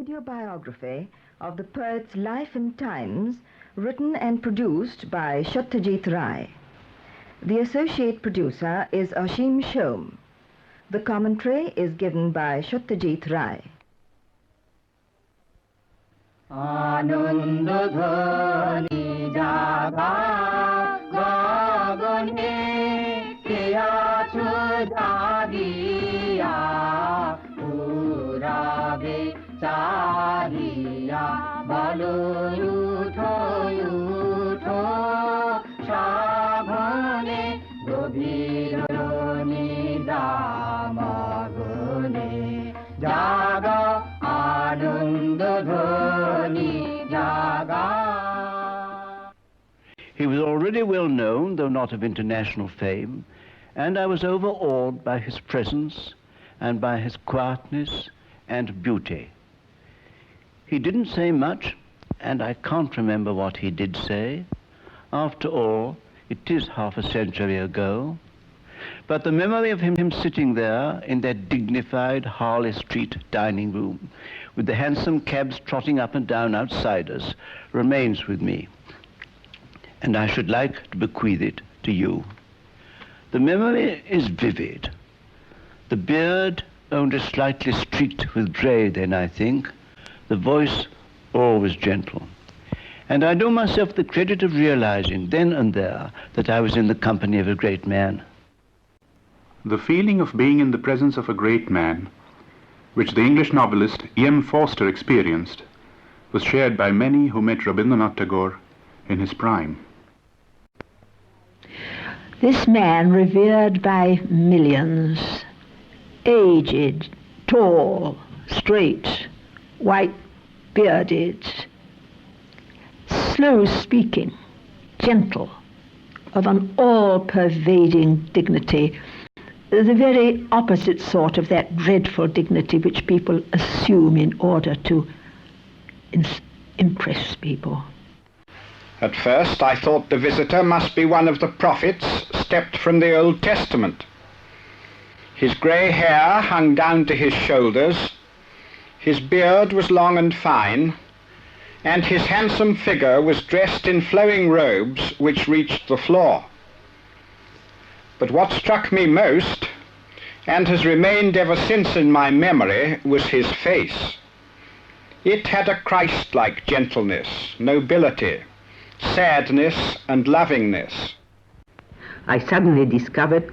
Audio biography of the poet's life and times, written and produced by Satyajit Ray. The associate producer is Ashim Shom. The commentary is given by Satyajit Ray. Ananda dhani jaga gagane kiya chudagiya purabe chahiya balo utho utho shabhane gobhironi damagone jaga ananda dhani jaga. He was already well known, though not of international fame, and I was overawed by his presence and by his quietness and beauty. He didn't say much, and I can't remember what he did say. After all, it is half a century ago. But the memory of him sitting there in that dignified Harley Street dining room, with the hansom cabs trotting up and down outside us, remains with me. And I should like to bequeath it to you. The memory is vivid. The beard only slightly streaked with grey then, I think. The voice always gentle. And I do myself the credit of realizing then and there that I was in the company of a great man. The feeling of being in the presence of a great man, which the English novelist E.M. Forster experienced, was shared by many who met Rabindranath Tagore in his prime. This man, revered by millions, aged, tall, straight, white-bearded, slow-speaking, gentle, of an all-pervading dignity, the very opposite sort of that dreadful dignity which people assume in order to impress people. At first I thought the visitor must be one of the prophets stepped from the Old Testament. His grey hair hung down to his shoulders, his beard was long and fine, and his handsome figure was dressed in flowing robes which reached the floor. But what struck me most, and has remained ever since in my memory, was his face. It had a Christ-like gentleness, nobility, sadness and lovingness. I suddenly discovered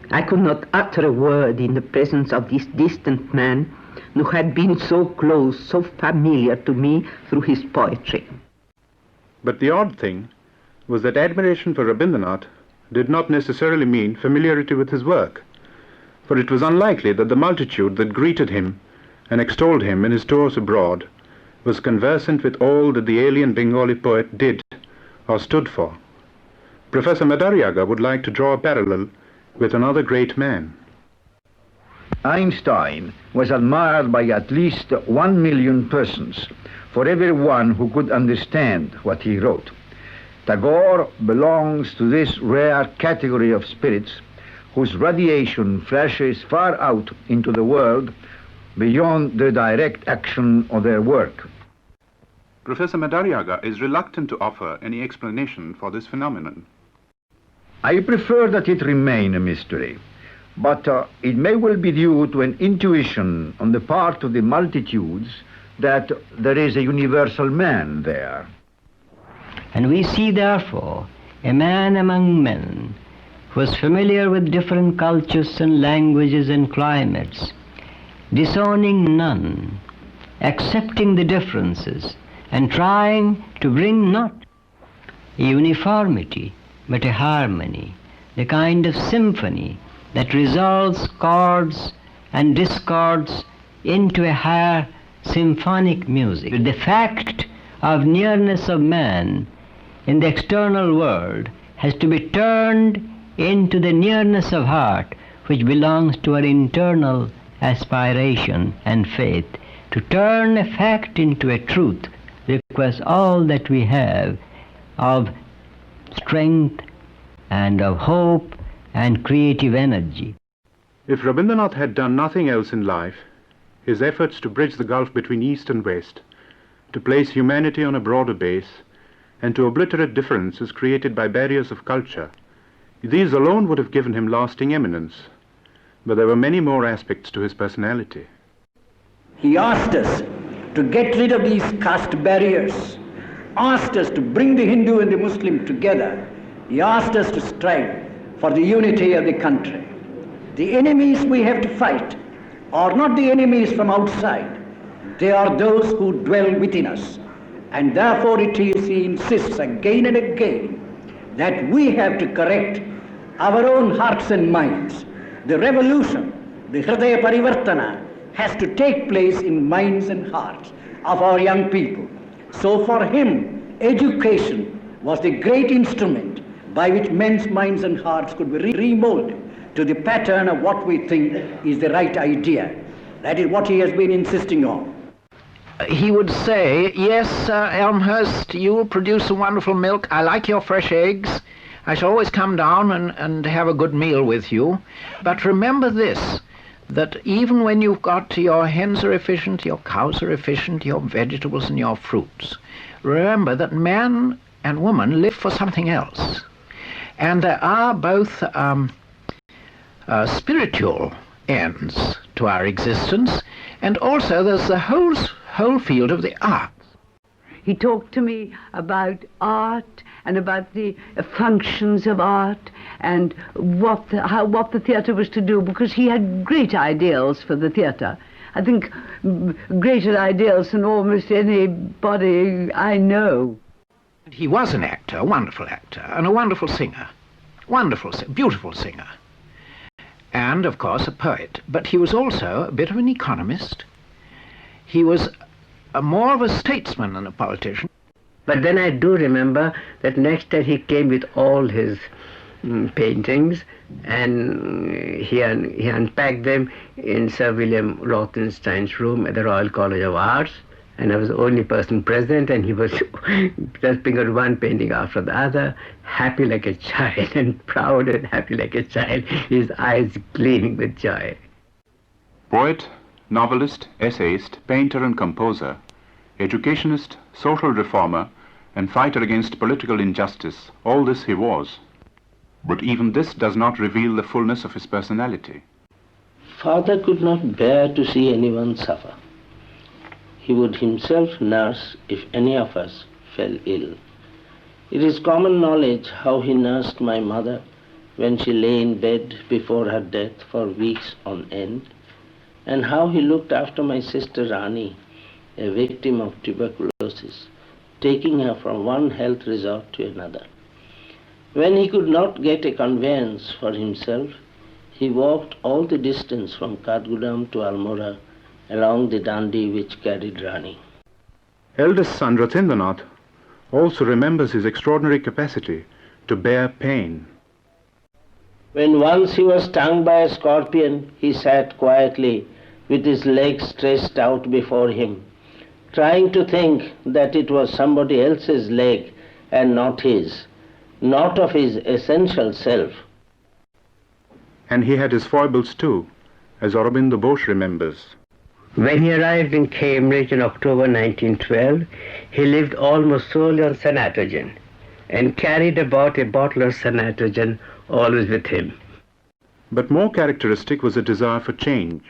I could not utter a word in the presence of this distant man who had been so close, so familiar to me through his poetry. But the odd thing was that admiration for Rabindranath did not necessarily mean familiarity with his work, for it was unlikely that the multitude that greeted him and extolled him in his tours abroad was conversant with all that the alien Bengali poet did or stood for. Professor Madariaga would like to draw a parallel with another great man. Einstein was admired by at least 1 million persons, for everyone who could understand what he wrote. Tagore belongs to this rare category of spirits whose radiation flashes far out into the world beyond the direct action of their work. Professor Madariaga is reluctant to offer any explanation for this phenomenon. I prefer that it remain a mystery, but it may well be due to an intuition on the part of the multitudes that there is a universal man there. And we see, therefore, a man among men who was familiar with different cultures and languages and climates, disowning none, accepting the differences, and trying to bring not a uniformity, but a harmony, the kind of symphony that resolves chords and discords into a higher symphonic music. The fact of nearness of man in the external world has to be turned into the nearness of heart, which belongs to our internal aspiration and faith. To turn a fact into a truth requires all that we have of strength and of hope and creative energy. If Rabindranath had done nothing else in life, his efforts to bridge the gulf between East and West, to place humanity on a broader base, and to obliterate differences created by barriers of culture, these alone would have given him lasting eminence. But there were many more aspects to his personality. He asked us to get rid of these caste barriers, asked us to bring the Hindu and the Muslim together. He asked us to strive for the unity of the country. The enemies we have to fight are not the enemies from outside. They are those who dwell within us. And therefore it is, he insists again and again, that we have to correct our own hearts and minds. The revolution, the Hridaya Parivartana, has to take place in minds and hearts of our young people. So for him, education was the great instrument by which men's minds and hearts could be remolded to the pattern of what we think is the right idea. That is what he has been insisting on. He would say, yes, Elmhirst, you will produce some wonderful milk. I like your fresh eggs. I shall always come down and have a good meal with you. But remember this, that even when you've got your hens are efficient, your cows are efficient, your vegetables and your fruits, remember that man and woman live for something else. And there are both spiritual ends to our existence, and also there's the whole field of the arts. He talked to me about art and about the functions of art and what the theatre was to do, because he had great ideals for the theatre. I think greater ideals than almost anybody I know. He was an actor, a wonderful actor, and a wonderful singer. Beautiful singer. And, of course, a poet. But he was also a bit of an economist. He was more of a statesman than a politician. But then I do remember that next day he came with all his paintings, and he unpacked them in Sir William Rothenstein's room at the Royal College of Arts, and I was the only person present, and he was just picking out one painting after the other, happy like a child, and proud and happy like a child, his eyes gleaming with joy. Poet, novelist, essayist, painter and composer, educationist, social reformer, and fighter against political injustice, all this he was. But even this does not reveal the fullness of his personality. Father could not bear to see anyone suffer. He would himself nurse if any of us fell ill. It is common knowledge how he nursed my mother when she lay in bed before her death for weeks on end, and how he looked after my sister Rani, a victim of tuberculosis, taking her from one health resort to another. When he could not get a conveyance for himself, he walked all the distance from Kathgodam to Almora along the Dandi which carried Rani. Eldest son Rathindranath also remembers his extraordinary capacity to bear pain. When once he was stung by a scorpion, he sat quietly with his legs stretched out before him, trying to think that it was somebody else's leg and not his, not of his essential self. And he had his foibles too, as Aurobindo Bose remembers. When he arrived in Cambridge in October 1912, he lived almost solely on sanatogen and carried about a bottle of sanatogen always with him. But more characteristic was a desire for change.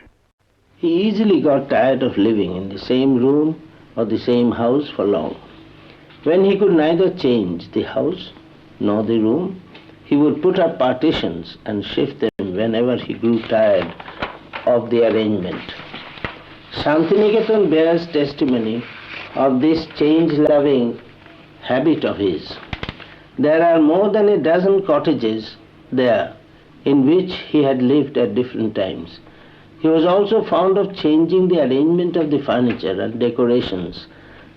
He easily got tired of living in the same room or the same house for long. When he could neither change the house nor the room, he would put up partitions and shift them whenever he grew tired of the arrangement. Shantiniketan bears testimony of this change-loving habit of his. There are more than a dozen cottages there in which he had lived at different times. He was also fond of changing the arrangement of the furniture and decorations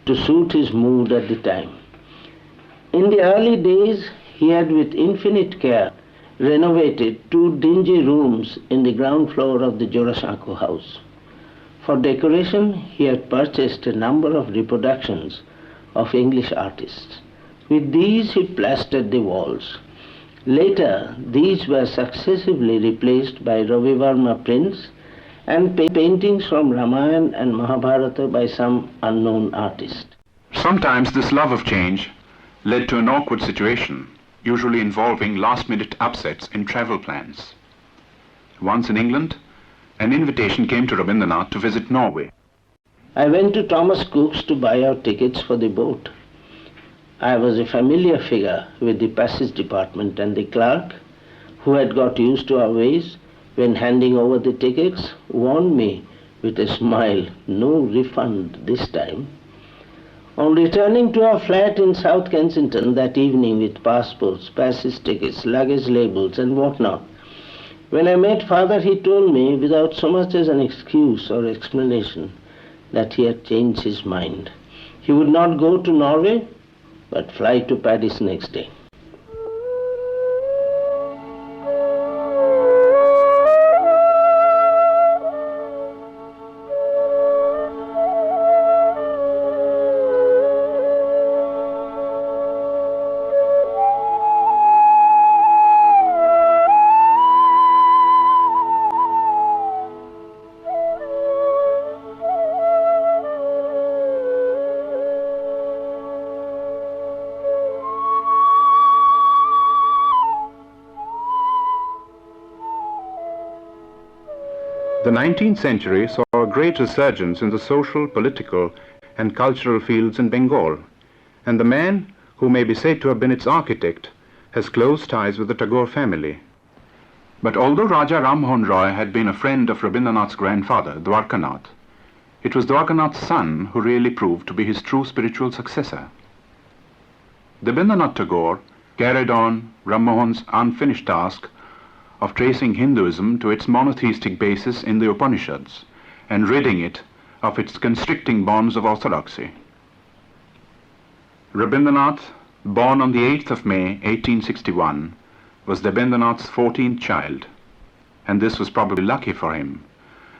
to suit his mood at the time. In the early days, he had with infinite care renovated 2 dingy rooms in the ground floor of the Jorashanko house. For decoration, he had purchased a number of reproductions of English artists. With these, he plastered the walls. Later, these were successively replaced by Ravivarma prints and paintings from Ramayana and Mahabharata by some unknown artist. Sometimes this love of change led to an awkward situation, usually involving last-minute upsets in travel plans. Once in England, an invitation came to Rabindranath to visit Norway. I went to Thomas Cook's to buy out tickets for the boat. I was a familiar figure with the passage department, and the clerk, who had got used to our ways, when handing over the tickets, warned me with a smile, no refund this time. On returning to our flat in South Kensington that evening with passports, passage tickets, luggage labels and whatnot, when I met father, he told me without so much as an excuse or explanation that he had changed his mind. He would not go to Norway, but fly to Paris next day. The 19th century saw a great resurgence in the social, political, and cultural fields in Bengal, and the man who may be said to have been its architect has close ties with the Tagore family. But although Raja Ram Mohan Roy had been a friend of Rabindranath's grandfather, Dwarkanath, it was Dwarkanath's son who really proved to be his true spiritual successor. Rabindranath Tagore carried on Ram Mohan's unfinished task of tracing Hinduism to its monotheistic basis in the Upanishads and ridding it of its constricting bonds of orthodoxy. Rabindranath, born on the 8th of May 1861, was Rabindranath's 14th child, and this was probably lucky for him,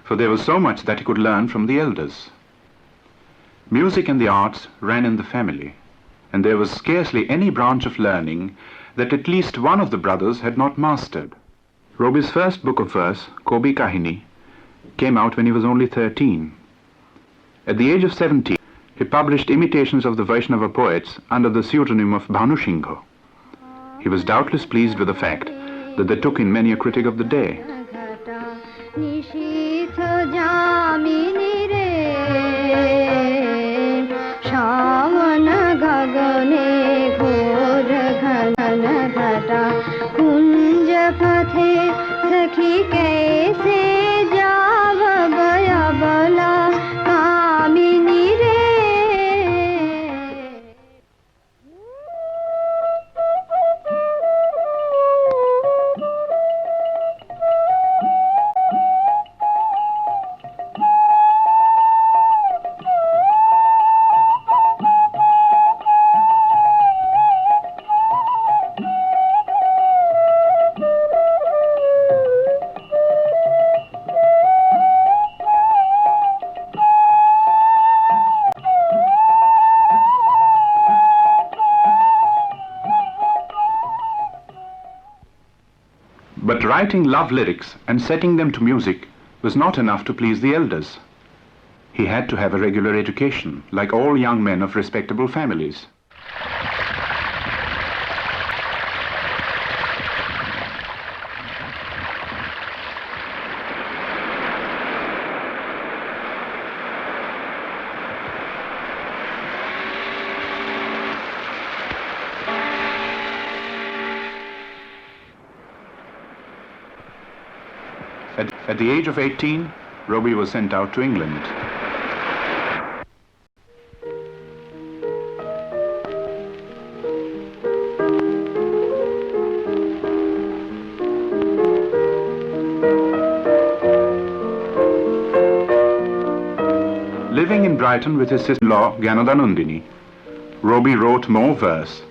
for there was so much that he could learn from the elders. Music and the arts ran in the family, and there was scarcely any branch of learning that at least one of the brothers had not mastered. Roby's first book of verse, Kobi Kahini, came out when he was only 13. At the age of 17, he published imitations of the Vaishnava poets under the pseudonym of Bhanusingho. He was doubtless pleased with the fact that they took in many a critic of the day. But writing love lyrics and setting them to music was not enough to please the elders. He had to have a regular education, like all young men of respectable families. At the age of 18, Roby was sent out to England. Living in Brighton with his sister-in-law, Gyanodhanundini, Roby wrote more verse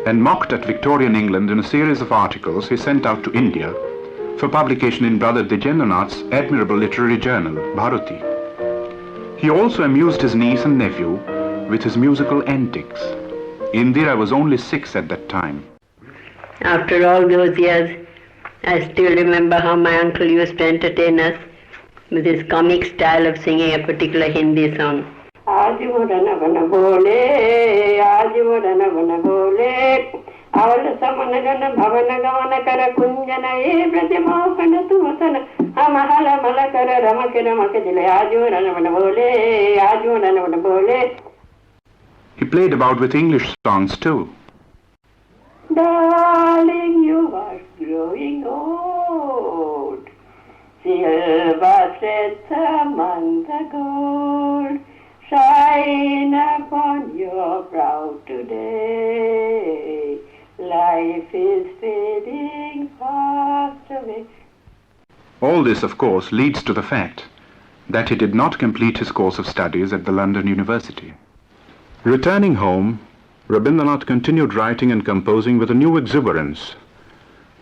and mocked at Victorian England in a series of articles he sent out to India for publication in Brother Dejendranath's admirable literary journal, Bharati. He also amused his niece and nephew with his musical antics. Indira was only 6 at that time. After all those years, I still remember how my uncle used to entertain us with his comic style of singing a particular Hindi song. आज मुरन बन बोले, आज मुरन बन बोले, आवल समन gun भवन गमन कर कुंजन ये प्रतिमोहन तुमसन हम हल मल कर रमक रमक दिले आज मुरन बन बोले, आज मुरन बन बोले. He played about with English songs too. Darling, you are growing old, silver threads among the gold shine upon your brow today. Life is fading fast away. All this, of course, leads to the fact that he did not complete his course of studies at the London University. Returning home, Rabindranath continued writing and composing with a new exuberance.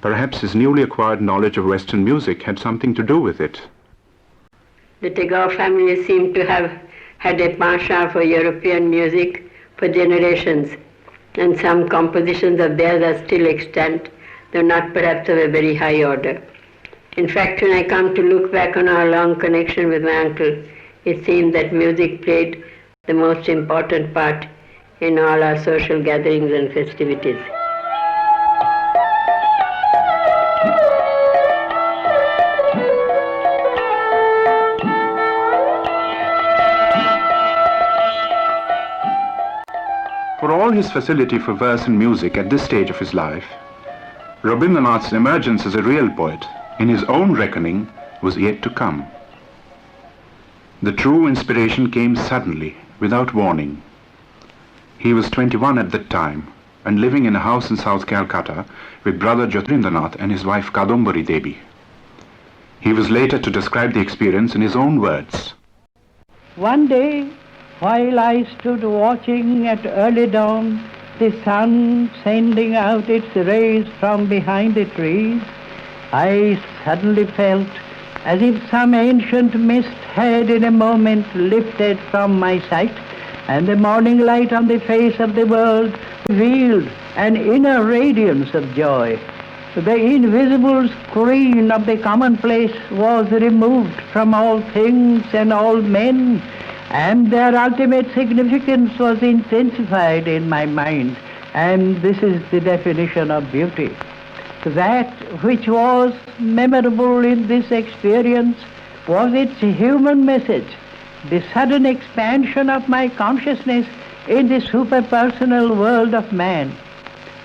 Perhaps his newly acquired knowledge of Western music had something to do with it. The Tagore family seemed to have had a penchant for European music for generations, and some compositions of theirs are still extant, though not perhaps of a very high order. In fact, when I come to look back on our long connection with my uncle, it seems that music played the most important part in all our social gatherings and festivities. For all his facility for verse and music at this stage of his life, Rabindranath's emergence as a real poet, in his own reckoning, was yet to come. The true inspiration came suddenly, without warning. He was 21 at that time, and living in a house in South Calcutta with brother Rathindranath and his wife Kadumbari Devi. He was later to describe the experience in his own words. One day, while I stood watching at early dawn, the sun sending out its rays from behind the trees, I suddenly felt as if some ancient mist had in a moment lifted from my sight, and the morning light on the face of the world revealed an inner radiance of joy. The invisible screen of the commonplace was removed from all things and all men, and their ultimate significance was intensified in my mind. And this is the definition of beauty. That which was memorable in this experience was its human message, the sudden expansion of my consciousness in the superpersonal world of man.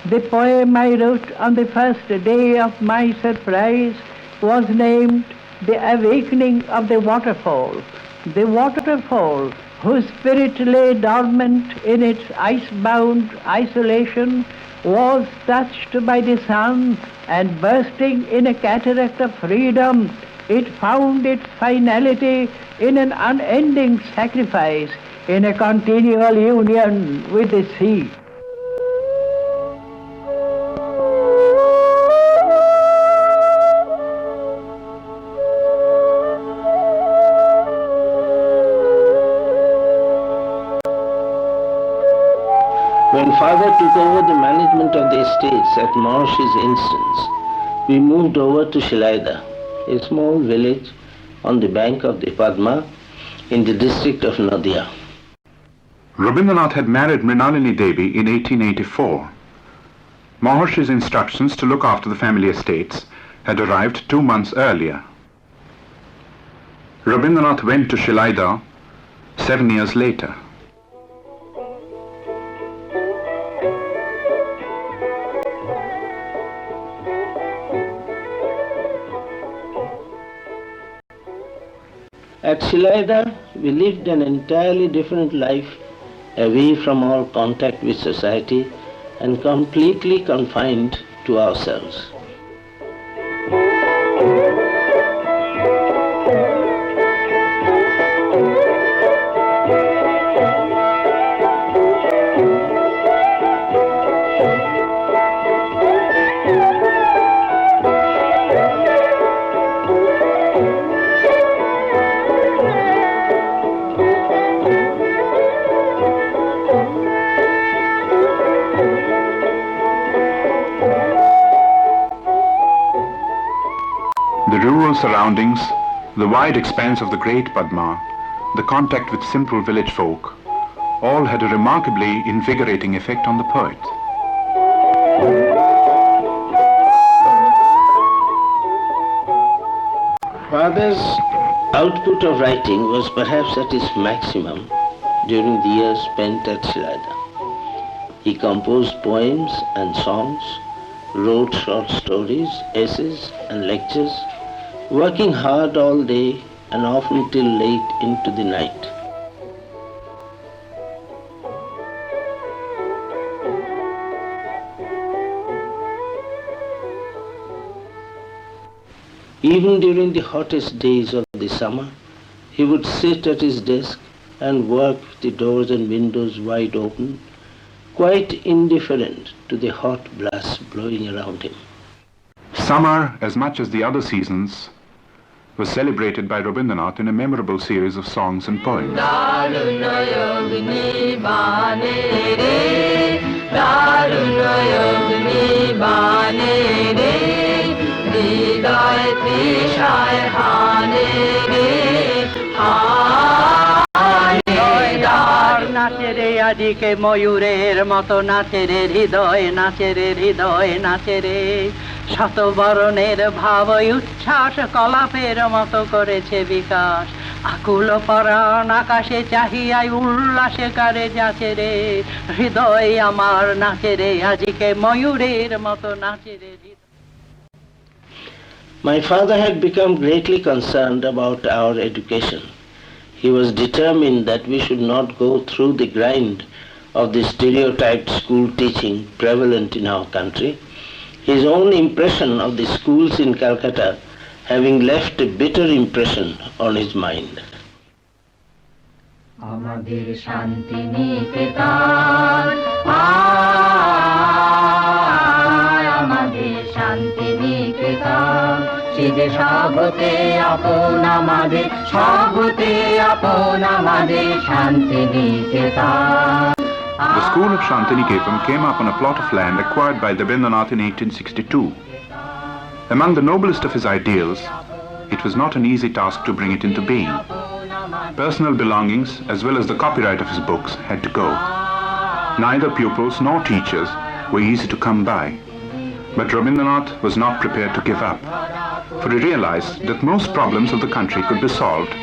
The poem I wrote on the first day of my surprise was named The Awakening of the Waterfall. The waterfall, whose spirit lay dormant in its ice-bound isolation, was touched by the sun, and bursting in a cataract of freedom, it found its finality in an unending sacrifice, in a continual union with the sea. When father took over the management of the estates at Maharsh's instance, we moved over to Shilaida, a small village on the bank of the Padma in the district of Nadia. Rabindranath had married Mrinalini Devi in 1884. Maharshi's instructions to look after the family estates had arrived 2 months earlier. Rabindranath went to Shilaida 7 years later. At Shilaida, we lived an entirely different life, away from all contact with society and completely confined to ourselves. The rural surroundings the wide expanse of the great Padma, the contact with simple village folk, all had a remarkably invigorating effect on the poet. Father's output of writing was perhaps at its maximum during the years spent at Shilada. He composed poems and songs, wrote short stories, essays and lectures, working hard all day and often till late into the night. Even during the hottest days of the summer, he would sit at his desk and work with the doors and windows wide open, quite indifferent to the hot blasts blowing around him. Summer, as much as the other seasons, was celebrated by Rabindranath in a memorable series of songs and poems. নাচে রে আদিকে ময়ূরের মতো নাচে রে হৃদয় নাচে রে হৃদয় নাচে রে শতবরণের ভাব উচ্ছ্বাস কলাপের মতো করেছে বিকাশ আকুল পরাণ আকাশে চাহিয়াই উল্লাসে কারে যাচে রে হৃদয় আমার নাচে রে আদিকে ময়ূরের মতো নাচে রে। My father had become greatly concerned about our education. He was determined that we should not go through the grind of the stereotyped school teaching prevalent in our country, his own impression of the schools in Calcutta having left a bitter impression on his mind. আমাদের শান্তি নিকেতন আমাদের শান্তি নিকেতন যে সবতে আপন আমাদের সবতে আপন আমাদের শান্তি নিকেতন। The school of Shantiniketan came up on a plot of land acquired by Rabindranath in 1862. Among the noblest of his ideals, it was not an easy task to bring it into being. Personal belongings, as well as the copyright of his books, had to go. Neither pupils nor teachers were easy to come by. But Rabindranath was not prepared to give up, for he realized that most problems of the country could be solved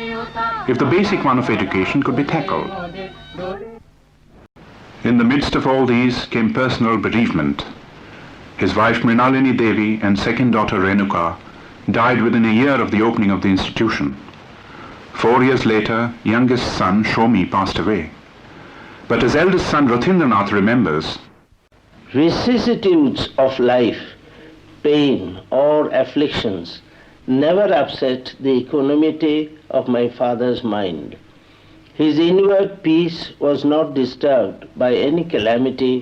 if the basic one of education could be tackled. In the midst of all these came personal bereavement. His wife Mrinalini Devi and second daughter Renuka died within a year of the opening of the institution. 4 years later, youngest son Shomi passed away. But his eldest son Rathindranath remembers, vicissitudes of life, pain or afflictions never upset the equanimity of my father's mind. His inward peace was not disturbed by any calamity,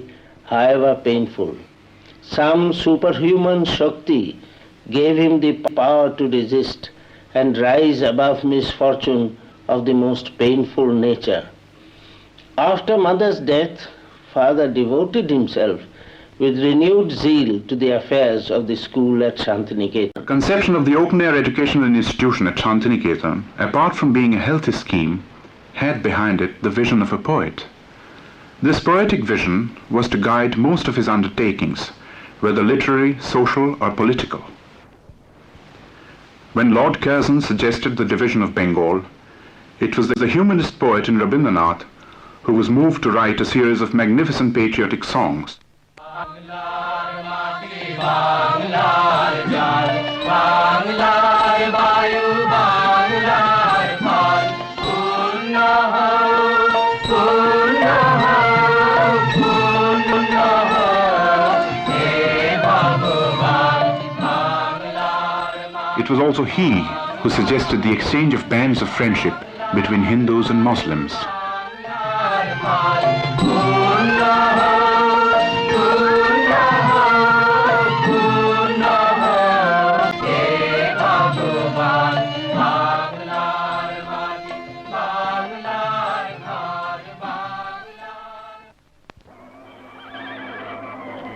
however painful. Some superhuman Shakti gave him the power to resist and rise above misfortune of the most painful nature. After mother's death, father devoted himself with renewed zeal to the affairs of the school at Shantiniketan. The conception of the open-air educational institution at Shantiniketan, apart from being a healthy scheme, had behind it the vision of a poet. This poetic vision was to guide most of his undertakings, whether literary, social or political. When Lord Curzon suggested the division of Bengal, it was the humanist poet in Rabindranath who was moved to write a series of magnificent patriotic songs. It was also he who suggested the exchange of bands of friendship between Hindus and Muslims.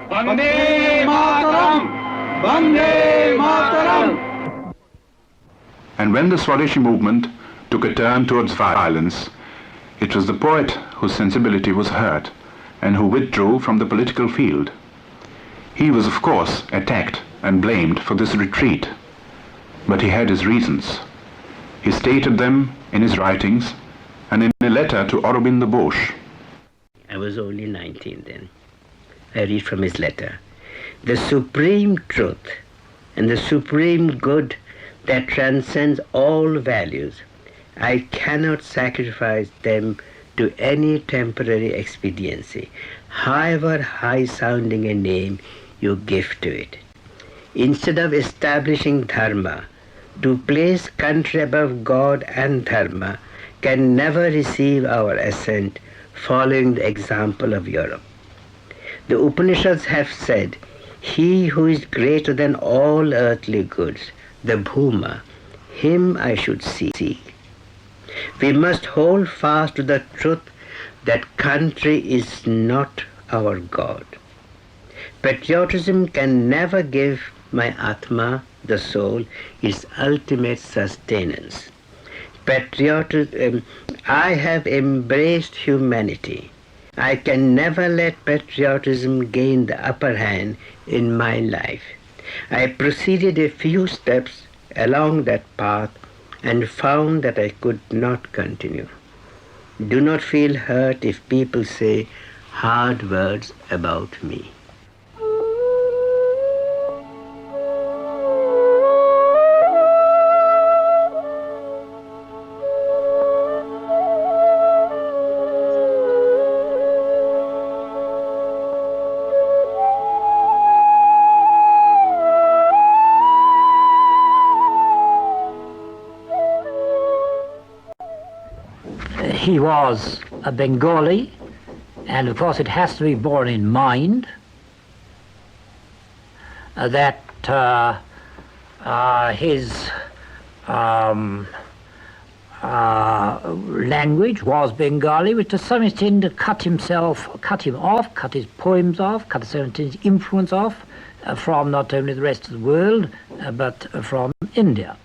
Vande Mataram! Vande Mataram! And when the Swadeshi movement took a turn towards violence, it was the poet whose sensibility was hurt and who withdrew from the political field. He was, of course, attacked and blamed for this retreat, but he had his reasons. He stated them in his writings and in a letter to Aurobindo Bose. I was only 19 then. I read from his letter. The supreme truth and the supreme good that transcends all values, I cannot sacrifice them to any temporary expediency, however high-sounding a name you give to it. Instead of establishing dharma, to place country above God and dharma can never receive our assent following the example of Europe. The Upanishads have said, he who is greater than all earthly goods, the Bhuma, him I should seek. We must hold fast to the truth that country is not our God. Patriotism can never give my Atma, the soul, its ultimate sustenance. I have embraced humanity. I can never let patriotism gain the upper hand in my life. I proceeded a few steps along that path and found that I could not continue. Do not feel hurt if people say hard words about me. He was a Bengali, and of course it has to be borne in mind that his language was Bengali, which to some extent cut his poems off, cut his influence off from not only the rest of the world, but from India.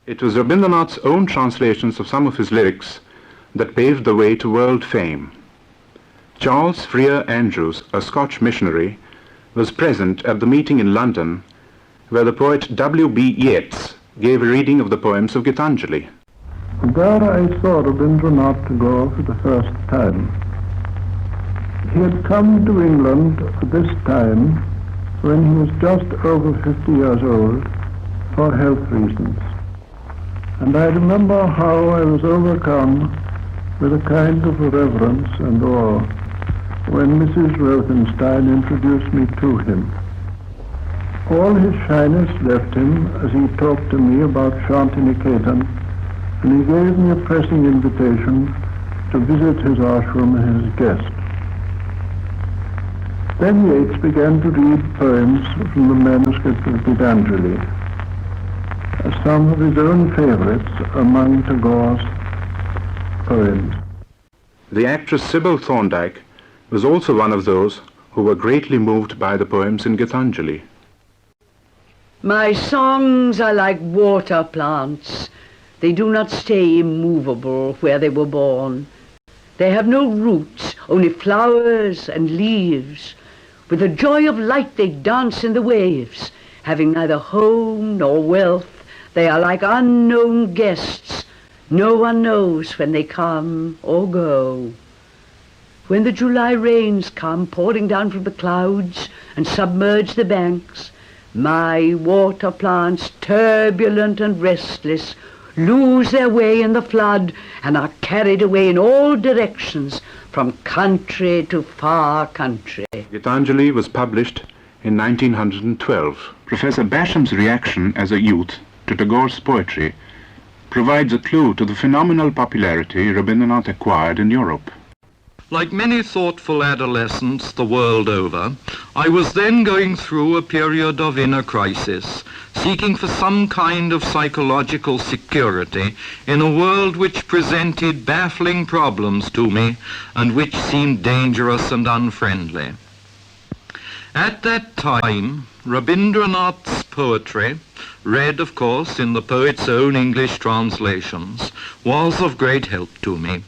It was Rabindranath's own translations of some of his lyrics that paved the way to world fame. Charles Freer Andrews, a Scotch missionary, was present at the meeting in London where the poet W.B. Yeats gave a reading of the poems of Gitanjali. There I saw Rabindranath Tagore for the first time. He had come to England at this time when he was just over 50 years old for health reasons. And I remember how I was overcome with a kind of reverence and awe when Mrs. Rathindranath introduced me to him. All his shyness left him as he talked to me about Shantiniketan, and he gave me a pressing invitation to visit his ashram as his guest. Then Yeats began to read poems from the manuscript of Gitanjali, some of his own favorites among Tagore's poems. The actress Sybil Thorndike was also one of those who were greatly moved by the poems in Gitanjali. My songs are like water plants. They do not stay immovable where they were born. They have no roots, only flowers and leaves. With the joy of light they dance in the waves. Having neither home nor wealth, they are like unknown guests. No one knows when they come or go. When the July rains come pouring down from the clouds and submerge the banks, my water plants, turbulent and restless, lose their way in the flood and are carried away in all directions from country to far country. Gitanjali was published in 1912. Professor Basham's reaction as a youth to Tagore's poetry provides a clue to the phenomenal popularity Rabindranath acquired in Europe. Like many thoughtful adolescents the world over, I was then going through a period of inner crisis, seeking for some kind of psychological security in a world which presented baffling problems to me and which seemed dangerous and unfriendly. At that time, Rabindranath's poetry, read, of course, in the poet's own English translations, was of great help to me.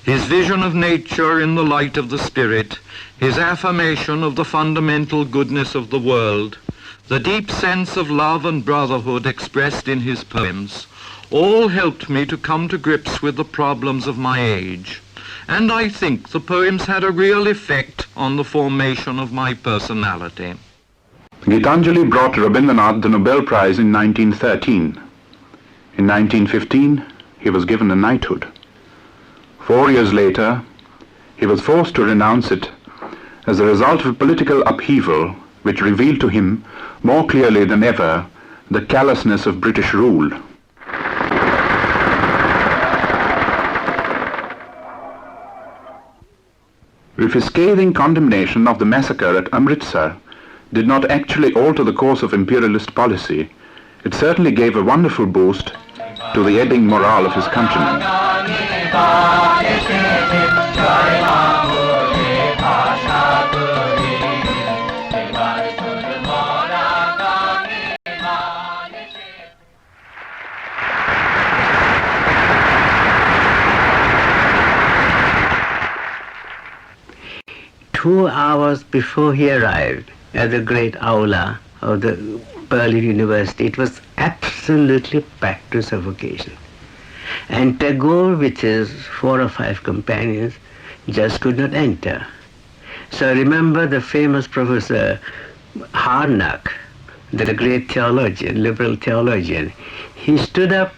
His vision of nature in the light of the spirit, his affirmation of the fundamental goodness of the world, the deep sense of love and brotherhood expressed in his poems, all helped me to come to grips with the problems of my age. And I think the poems had a real effect on the formation of my personality. Gitanjali brought Rabindranath the Nobel Prize in 1913. In 1915, he was given a knighthood. 4 years later, he was forced to renounce it as a result of political upheaval which revealed to him more clearly than ever the callousness of British rule. If his scathing condemnation of the massacre at Amritsar did not actually alter the course of imperialist policy, it certainly gave a wonderful boost to the ebbing morale of his countrymen. Two hours before he arrived at the great aula of the Berlin University, it was absolutely packed to suffocation. And Tagore, with his 4 or 5 companions, just could not enter. So I remember the famous Professor Harnack, the great theologian, liberal theologian. He stood up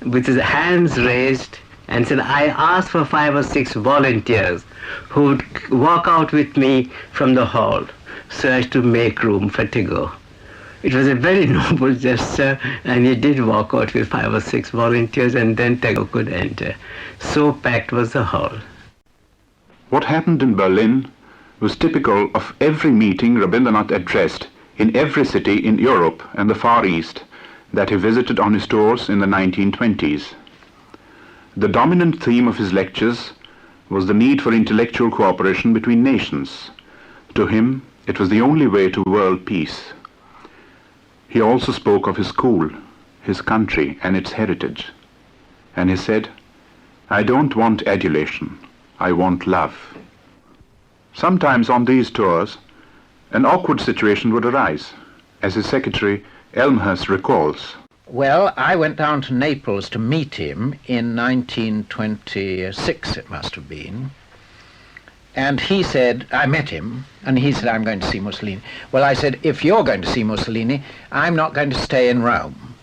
with his hands raised and said, I asked for 5 or 6 volunteers who would walk out with me from the hall so as to make room for Tagore. It was a very noble gesture, and he did walk out with 5 or 6 volunteers, and then Tagore could enter. So packed was the hall. What happened in Berlin was typical of every meeting Rabindranath addressed in every city in Europe and the Far East that he visited on his tours in the 1920s. The dominant theme of his lectures was the need for intellectual cooperation between nations. To him, it was the only way to world peace. He also spoke of his school, his country, and its heritage. And he said, I don't want adulation, I want love. Sometimes on these tours, an awkward situation would arise, as his secretary Elmhirst recalls. Well, I went down to Naples to meet him in 1926, it must have been. And he said, I met him, and he said, I'm going to see Mussolini. Well, I said, if you're going to see Mussolini, I'm not going to stay in Rome,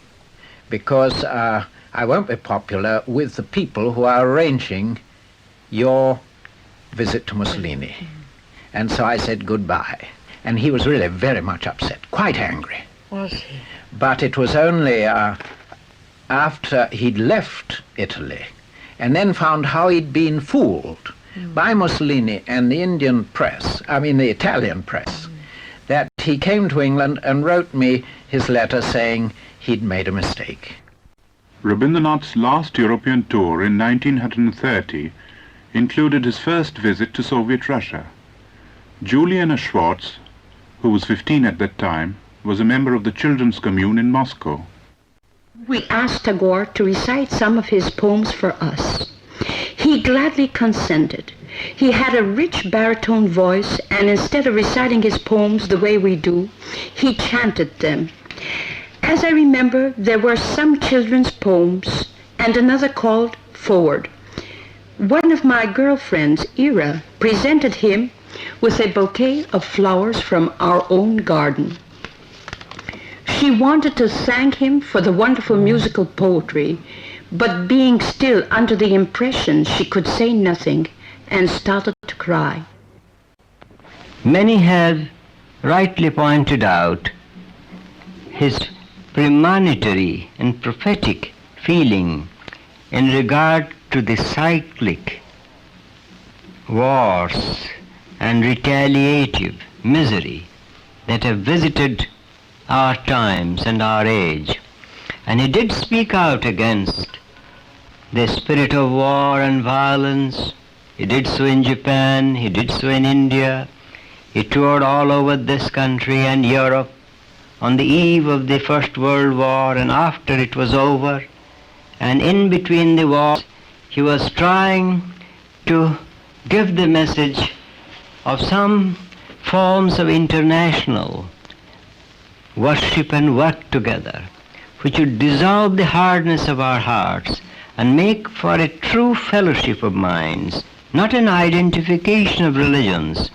because I won't be popular with the people who are arranging your visit to Mussolini. And so I said goodbye. And he was really very much upset, quite angry. Was he? But it was only after he'd left Italy and then found how he'd been fooled by Mussolini and the Indian press, the Italian press, that he came to England and wrote me his letter saying he'd made a mistake. Rabindranath's last European tour in 1930 included his first visit to Soviet Russia. Juliana Schwartz, who was 15 at that time, was a member of the Children's Commune in Moscow. We asked Tagore to recite some of his poems for us. He gladly consented. He had a rich baritone voice, and instead of reciting his poems the way we do, he chanted them. As I remember, there were some children's poems and another called Forward. One of my girlfriends, Ira, presented him with a bouquet of flowers from our own garden. She wanted to thank him for the wonderful musical poetry, but being still under the impression she could say nothing, and started to cry. Many have rightly pointed out his premonitory and prophetic feeling in regard to the cyclic wars and retaliative misery that have visited our times and our age. And he did speak out against the spirit of war and violence. He did so in Japan, he did so in India. He toured all over this country and Europe, on the eve of the First World War and after it was over, and in between the wars, he was trying to give the message of some forms of international worship and work together, which would dissolve the hardness of our hearts and make for a true fellowship of minds, not an identification of religions,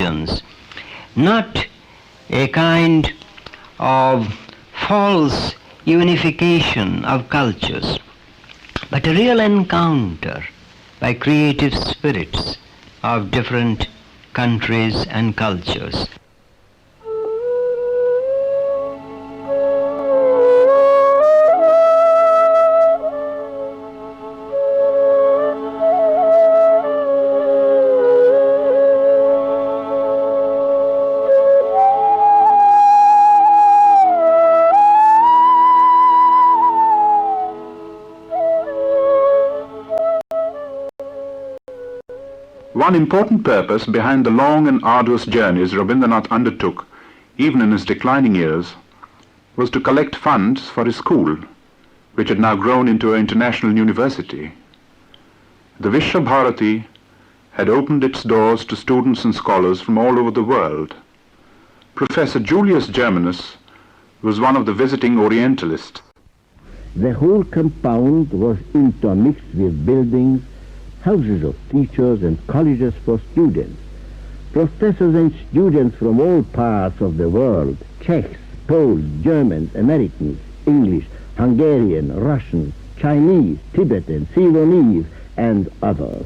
not a kind of false unification of cultures, but a real encounter by creative spirits of different countries and cultures. One important purpose behind the long and arduous journeys Rabindranath undertook, even in his declining years, was to collect funds for his school, which had now grown into an international university. The Vishwa Bharati had opened its doors to students and scholars from all over the world. Professor Julius Germanus was one of the visiting Orientalists. The whole compound was intermixed with buildings, houses of teachers and colleges for students. Professors and students from all parts of the world, Czechs, Poles, Germans, Americans, English, Hungarian, Russian, Chinese, Tibetan, Ceylonese, and others.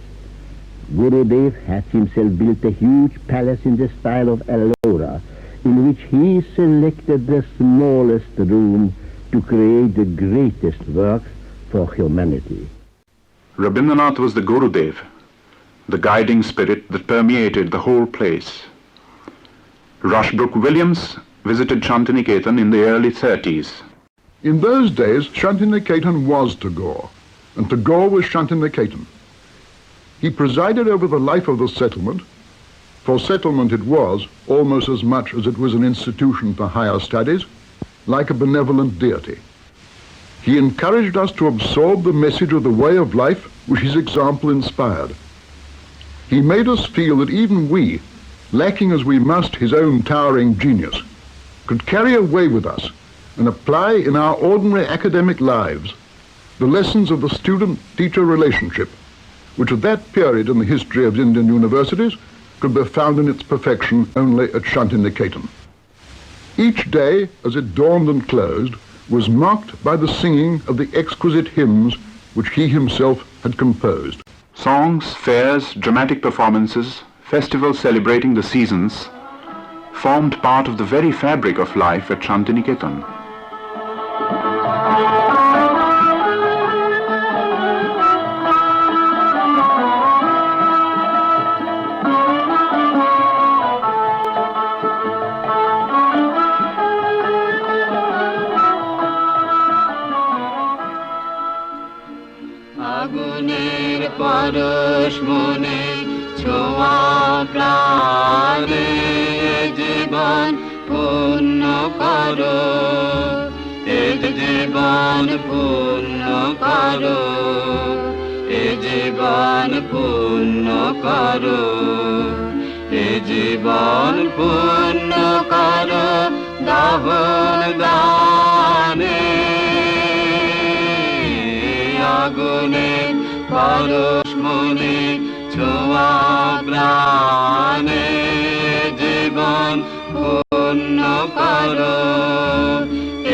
Gurudev had himself built a huge palace in the style of Ellora, in which he selected the smallest room to create the greatest works for humanity. Rabindranath was the Gurudev, the guiding spirit that permeated the whole place. Rushbrook Williams visited Shantiniketan in the early 30s. In those days, Shantiniketan was Tagore, and Tagore was Shantiniketan. He presided over the life of the settlement, for settlement it was, almost as much as it was an institution for higher studies, like a benevolent deity. He encouraged us to absorb the message of the way of life which his example inspired. He made us feel that even we, lacking as we must his own towering genius, could carry away with us and apply in our ordinary academic lives the lessons of the student-teacher relationship, which at that period in the history of Indian universities could be found in its perfection only at Shantiniketan. Each day, as it dawned and closed, was marked by the singing of the exquisite hymns which he himself had composed. Songs, fairs, dramatic performances, festivals celebrating the seasons formed part of the very fabric of life at Shantiniketan. পরশ মনে ছোঁয়া প্রাণে জীবন পূর্ণ করো, এ জীবন পূর্ণ করো, এ জীবন পূর্ণ করো, এ জীবন পূর্ণ করো দহন দানে আগুনে পরশ মনে ছোঁয়া প্রাণে জীবন পূর্ণ করো,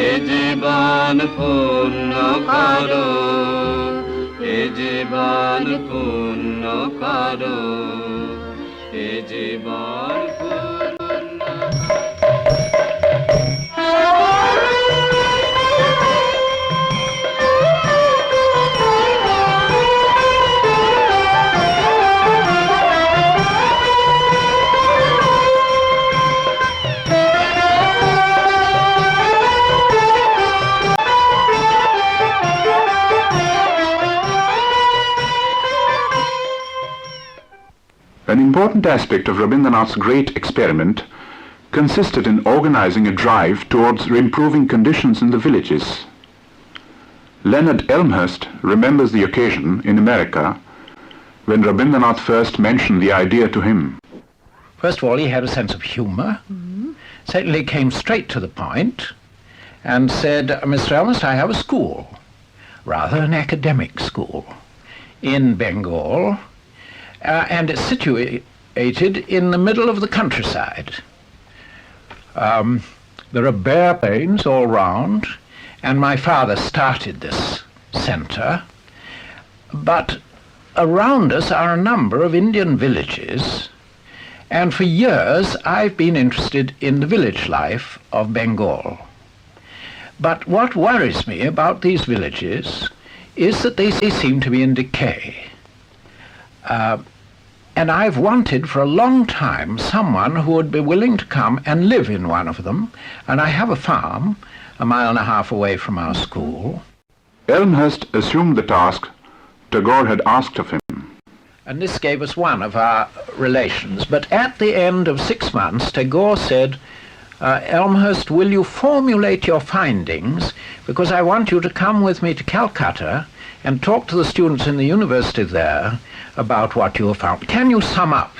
এ জীবন পূর্ণ করো, এ জীবন পূর্ণ করো, এ জীবন পূর্ণ। An important aspect of Rabindranath's great experiment consisted in organizing a drive towards improving conditions in the villages. Leonard Elmhirst remembers the occasion in America when Rabindranath first mentioned the idea to him. First of all, he had a sense of humor. Secondly, he came straight to the point and said, Mr. Elmhirst, I have a school, rather an academic school, in Bengal, and it's situated in the middle of the countryside. There are bare plains all round, and my father started this centre, but around us are a number of Indian villages, and for years I've been interested in the village life of Bengal. But what worries me about these villages is that they seem to be in decay. And I've wanted for a long time someone who would be willing to come and live in one of them, and I have a farm 1.5 miles away from our school. Elmhirst assumed the task Tagore had asked of him. And this gave us one of our relations. But at the end of 6 months, Tagore said, Elmhirst, will you formulate your findings, because I want you to come with me to Calcutta and talk to the students in the university there about what you have found. Can you sum up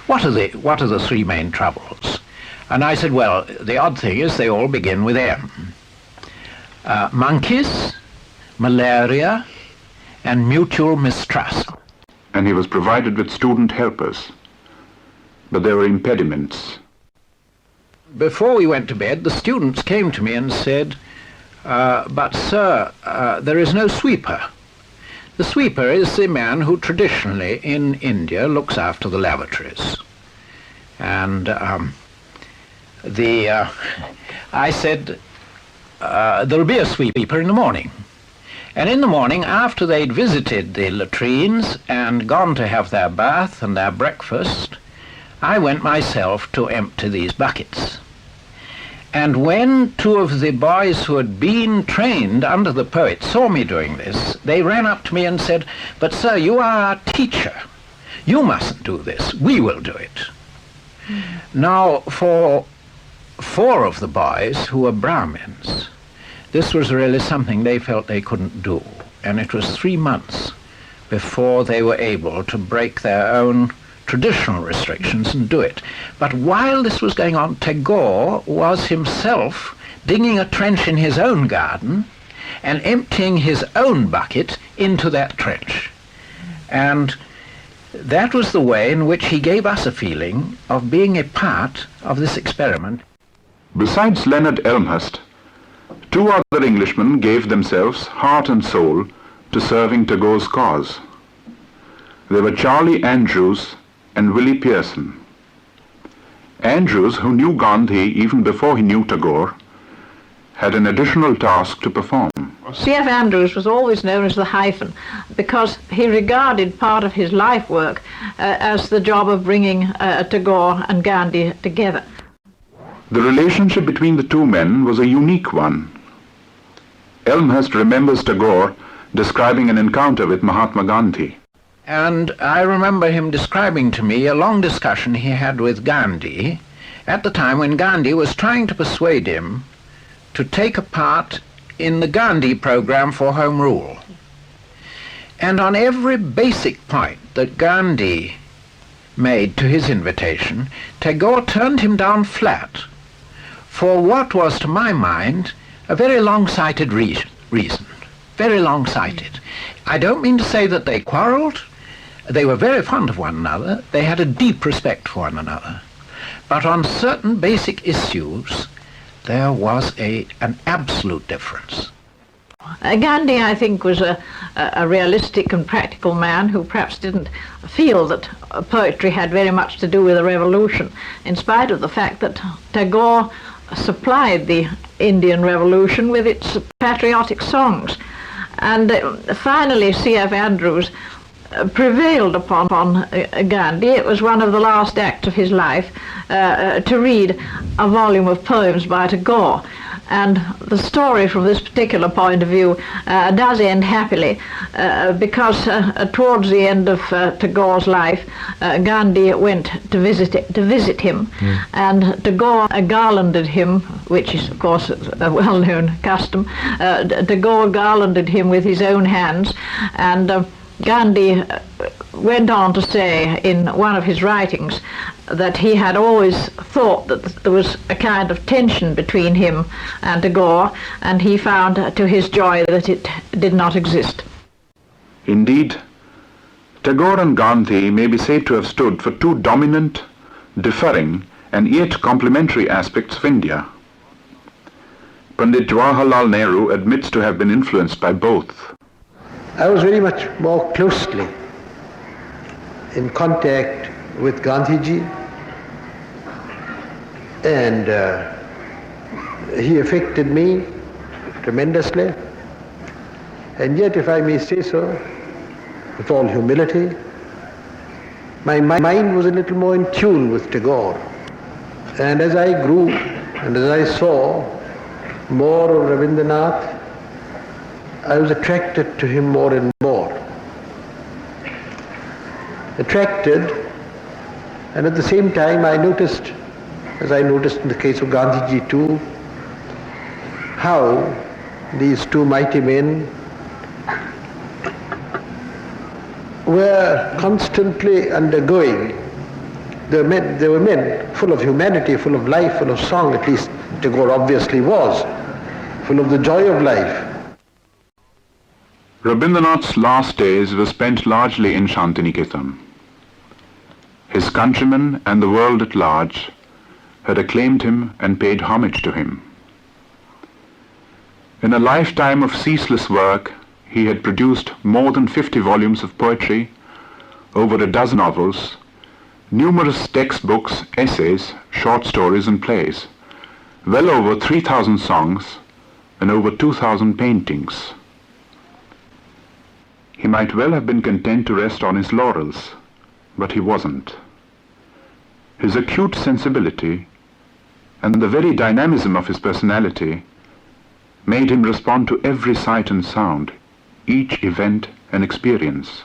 what are the three main troubles? And I said, well, the odd thing is they all begin with M. Monkeys, malaria, and mutual mistrust. And he was provided with student helpers. But there were impediments. Before we went to bed, the students came to me and said, but sir, there is no sweeper. The sweeper is the man who traditionally in India looks after the lavatories. And I said, there'll be a sweeper in the morning. And in the morning, after they'd visited the latrines and gone to have their bath and their breakfast, I went myself to empty these buckets. And when two of the boys who had been trained under the poet saw me doing this, they ran up to me and said, but sir, you are our teacher. You mustn't do this. We will do it. Now, for 4 of the boys who were Brahmins, this was really something they felt they couldn't do. And it was 3 months before they were able to break their own traditional restrictions and do it. But while this was going on, Tagore was himself digging a trench in his own garden and emptying his own bucket into that trench. And that was the way in which he gave us a feeling of being a part of this experiment. Besides Leonard Elmhirst, 2 other Englishmen gave themselves heart and soul to serving Tagore's cause. They were Charlie Andrews and Willie Pearson. Andrews, who knew Gandhi even before he knew Tagore, had an additional task to perform. C.F. Andrews was always known as the hyphen because he regarded part of his life work as the job of bringing Tagore and Gandhi together. The relationship between the 2 men was a unique one. Elmhirst remembers Tagore describing an encounter with Mahatma Gandhi. And I remember him describing to me a long discussion he had with Gandhi at the time when Gandhi was trying to persuade him to take a part in the Gandhi program for Home Rule. And on every basic point that Gandhi made to his invitation, Tagore turned him down flat for what was, to my mind, a very long-sighted reason. Very long-sighted. I don't mean to say that they quarreled. They were very fond of one another. They had a deep respect for one another. But on certain basic issues, there was an absolute difference. Gandhi, I think, was a realistic and practical man who perhaps didn't feel that poetry had very much to do with the revolution, in spite of the fact that Tagore supplied the Indian Revolution with its patriotic songs. And finally, C.F. Andrews prevailed upon Gandhi. It was one of the last acts of his life to read a volume of poems by Tagore. And the story from this particular point of view does end happily because towards the end of Tagore's life, Gandhi went to visit him, and Tagore garlanded him, which is of course a well-known custom. Tagore garlanded him with his own hands, and Gandhi went on to say in one of his writings that he had always thought that there was a kind of tension between him and Tagore, and he found to his joy that it did not exist. Indeed, Tagore and Gandhi may be said to have stood for two dominant, differing, and yet complementary aspects of India. Pandit Jawaharlal Nehru admits to have been influenced by both. I was very much more closely in contact with Gandhiji, and he affected me tremendously. And yet, if I may say so, with all humility, my mind was a little more in tune with Tagore. And as I grew and as I saw more of Rabindranath, I was attracted to him more and more. Attracted, and at the same time I noticed, as I noticed in the case of Gandhiji too, how these two mighty men were constantly undergoing. They were men full of humanity, full of life, full of song, at least Tagore obviously was, full of the joy of life. Rabindranath's last days were spent largely in Shantiniketan. His countrymen and the world at large had acclaimed him and paid homage to him. In a lifetime of ceaseless work, he had produced more than 50 volumes of poetry, over a dozen novels, numerous textbooks, essays, short stories and plays, well over 3,000 songs, and over 2,000 paintings. He might well have been content to rest on his laurels, but he wasn't. His acute sensibility and the very dynamism of his personality made him respond to every sight and sound, each event and experience.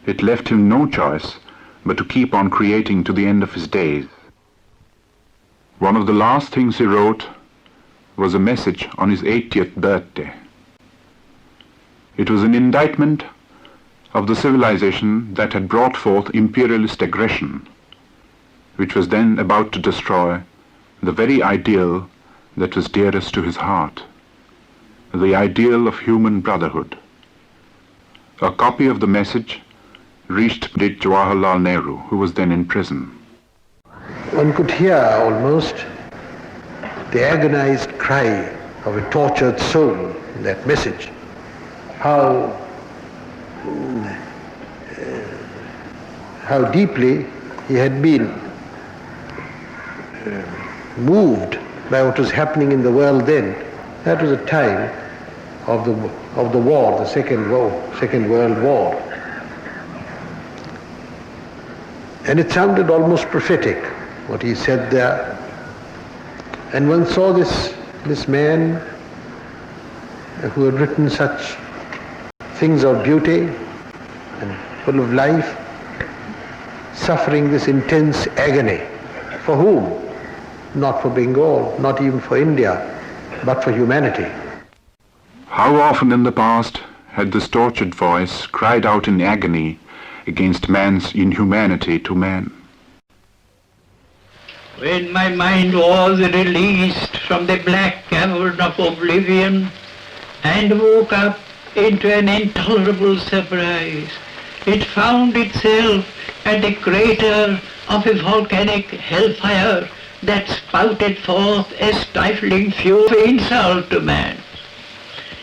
It left him no choice but to keep on creating to the end of his days. One of the last things he wrote was a message on his 80th birthday. It was an indictment of the civilization that had brought forth imperialist aggression, which was then about to destroy the very ideal that was dearest to his heart, the ideal of human brotherhood. A copy of the message reached Pandit Jawaharlal Nehru, who was then in prison. One could hear almost the agonized cry of a tortured soul in that message. How deeply he had been moved by what was happening in the world then. That was a time of the war, the Second World War. And it sounded almost prophetic, what he said there. And one saw this man who had written such things of beauty and full of life, suffering this intense agony. For whom? Not for Bengal, not even for India, but for humanity. How often in the past had this tortured voice cried out in agony against man's inhumanity to man? When my mind was released from the black cavern of oblivion and woke up into an intolerable surprise, it found itself at the crater of a volcanic hellfire that spouted forth a stifling fume of insult to man.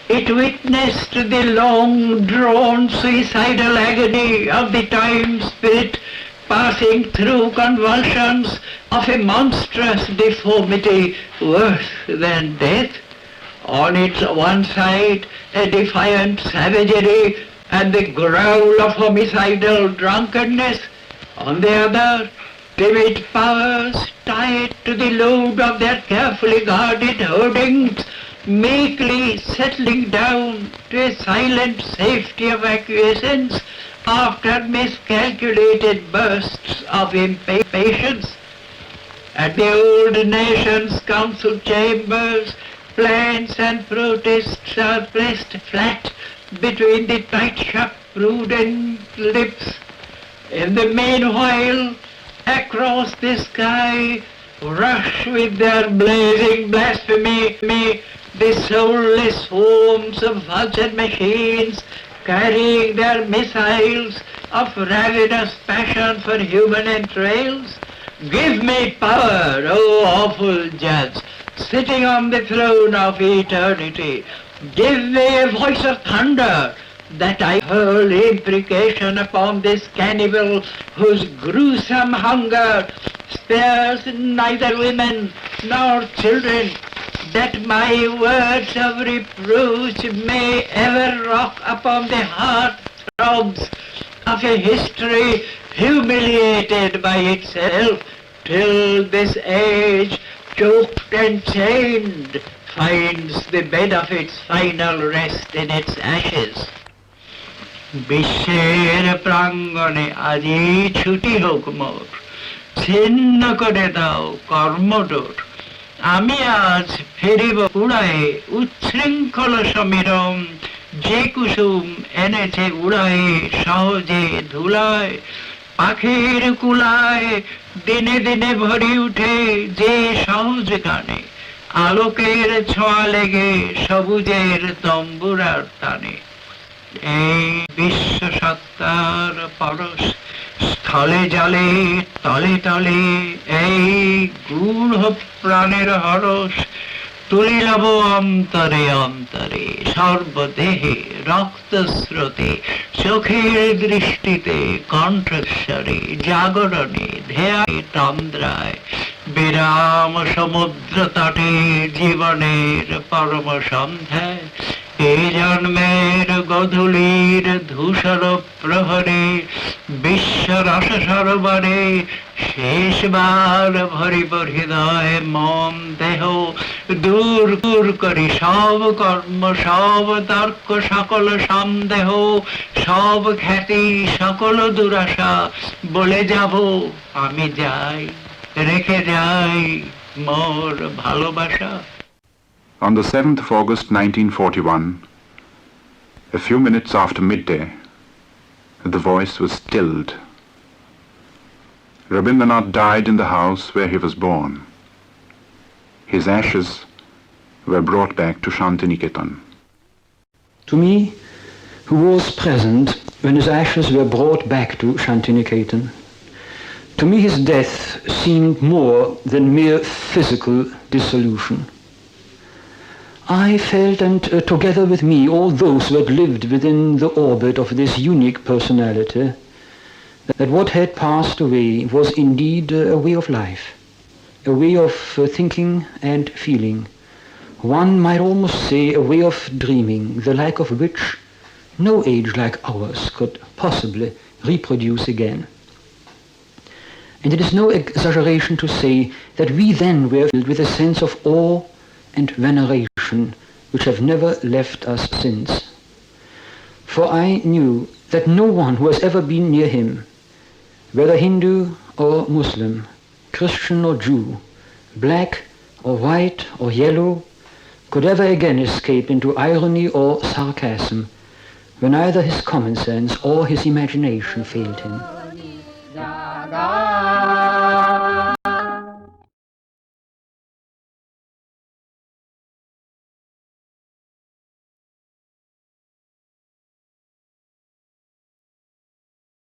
It witnessed the long-drawn suicidal agony of the time spirit passing through convulsions of a monstrous deformity worse than death. On its one side, a defiant savagery and the growl of homicidal drunkenness. On the other, timid powers, tied to the load of their carefully guarded hoardings, meekly settling down to a silent safety of acquiescence after miscalculated bursts of impatience. At the old nation's council chambers, plans and protests are pressed flat between the tight-shut, prudent lips. In the meanwhile, across the sky, rush with their blazing blasphemy the soulless swarms of vulture machines carrying their missiles of ravenous passion for human entrails. Give me power, O awful judge, sitting on the throne of eternity. Give me a voice of thunder, that I hurl imprecation upon this cannibal whose gruesome hunger spares neither women nor children, that my words of reproach may ever rock upon the heart throbs of a history humiliated by itself, till this age, choked and chained, finds the bed of its final rest in its ashes. বিশ্বের প্রাঙ্গণে আজি ছুটি হোক মোর, ছিন্ন করে দাও কর্মডোর। আমি আজ ফিরিব উড়ায়ে উচ্ছৃঙ্খল সমীরম, যে কুসুম এনেছে উড়ায়ে সহজে ধুলায়। পাখির কুলায় দিনে দিনে ভরি উঠে যে সহজ গানে, আলোকের ছোঁয়া লেগে সবুজের তম্বুরার টানে। এই বিশ্ব সত্তার পরশ স্থলে জলে তলে তলে, এই গূঢ় প্রাণের হরস তুলি লব অন্তরে অন্তরে, সর্বদেহে রক্তস্রোতে, চোখের দৃষ্টিতে, কণ্ঠস্বরে, জাগরণে, ধ্যায়ে তন্দ্রায়, বিরাম সমুদ্র তটে জীবনের পরম সন্ধ্যায়, এই জন্মের গধূলির ধূসর প্রহরে, বিশ্ব রস সরোবরে শেষবার ভরিব হৃদয় মন দেহ, দূর দূর করি সব কর্ম, সব তর্ক, সকল সন্দেহ, সব খ্যাতি, সকল দুরাশা, বলে যাব আমি যাই, রেখে যাই মোর ভালোবাসা। On the 7th of August 1941, a few minutes after midday, the voice was stilled. Rabindranath died in the house where he was born. His ashes were brought back to Shantiniketan. To me, who was present when his ashes were brought back to Shantiniketan, to me his death seemed more than mere physical dissolution. I felt, and together with me all those who had lived within the orbit of this unique personality, that what had passed away was indeed a way of life, a way of thinking and feeling. One might almost say a way of dreaming, the like of which no age like ours could possibly reproduce again. And it is no exaggeration to say that we then were filled with a sense of awe and veneration which have never left us since. For I knew that no one who has ever been near him, whether Hindu or Muslim, Christian or Jew, black or white or yellow, could ever again escape into irony or sarcasm when either his common sense or his imagination failed him.